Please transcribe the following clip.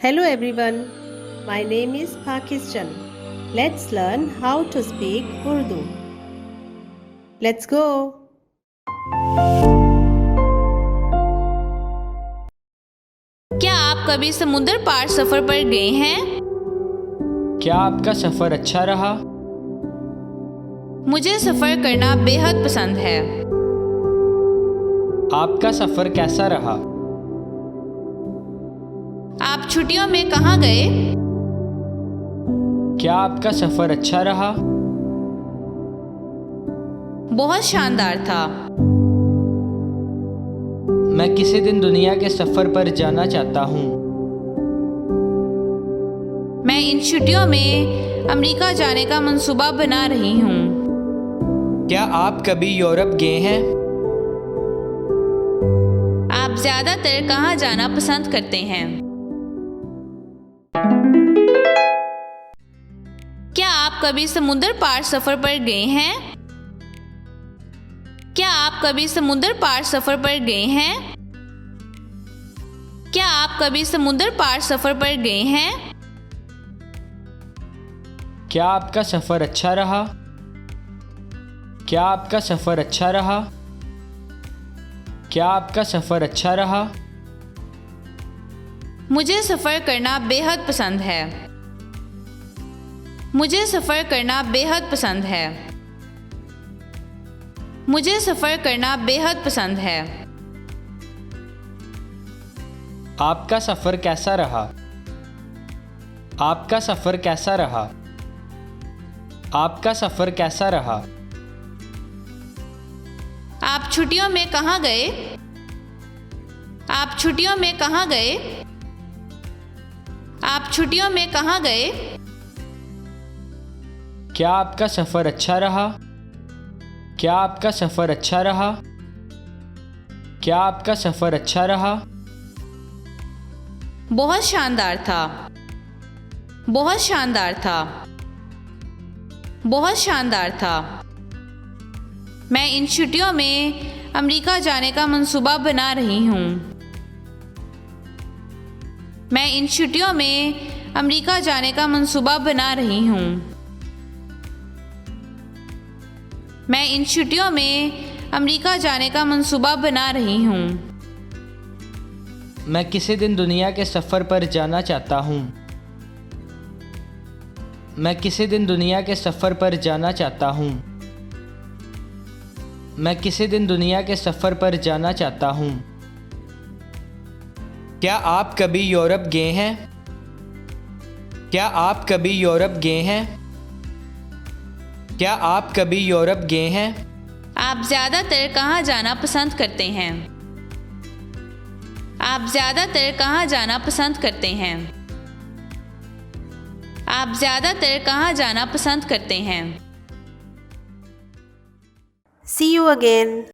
Hello everyone, my name is Pakistan. Let's learn how to speak Urdu. Let's go. क्या आप कभी समुद्र पार सफर पर गए हैं? क्या आपका सफ़र अच्छा रहा? मुझे सफर करना बेहद पसंद है। आपका सफ़र कैसा रहा? आप छुट्टियों में कहाँ गए? क्या आपका सफ़र अच्छा रहा? बहुत शानदार था। मैं किसी दिन दुनिया के सफ़र पर जाना चाहता हूँ। मैं इन छुट्टियों में अमेरिका जाने का मंसूबा बना रही हूँ। क्या आप कभी यूरोप गए हैं? आप ज़्यादातर कहाँ जाना पसंद करते हैं? क्या आप कभी समुद्र पार सफर पर गए हैं? क्या आप कभी समुद्र पार सफर पर गए हैं? क्या आप कभी समुद्र पार सफर पर गए हैं? क्या आपका सफ़र अच्छा रहा? क्या आपका सफ़र अच्छा रहा? क्या आपका सफ़र अच्छा रहा? मुझे सफ़र करना बेहद पसंद है। मुझे सफ़र करना बेहद पसंद है। मुझे सफ़र करना बेहद पसंद है। आपका सफ़र कैसा रहा? आपका सफ़र कैसा रहा? आपका सफ़र कैसा रहा? आप छुट्टियों में कहाँ गए? आप छुट्टियों में कहाँ गए? आप छुट्टियों में कहाँ गए? क्या आपका सफ़र अच्छा रहा? क्या आपका सफ़र अच्छा रहा? क्या आपका सफ़र अच्छा रहा? बहुत शानदार था। बहुत शानदार था। बहुत शानदार था। मैं इन छुट्टियों में अमेरिका जाने का मंसूबा बना रही हूँ। मैं इन छुट्टियों में अमेरिका जाने का मंसूबा बना रही हूँ। मैं इन छुट्टियों में अमेरिका जाने का मंसूबा बना रही हूँ। मैं किसी दिन दुनिया के सफ़र पर जाना चाहता हूँ। मैं किसी दिन दुनिया के सफ़र पर जाना चाहता हूँ। मैं किसी दिन दुनिया के सफ़र पर जाना चाहता हूँ। क्या आप कभी यूरोप गए हैं? क्या आप कभी यूरोप गए हैं? क्या आप कभी यूरोप गए हैं? आप ज़्यादातर कहाँ जाना पसंद करते हैं? आप ज़्यादातर कहाँ जाना पसंद करते हैं? आप ज़्यादातर कहाँ जाना पसंद करते हैं? See you again.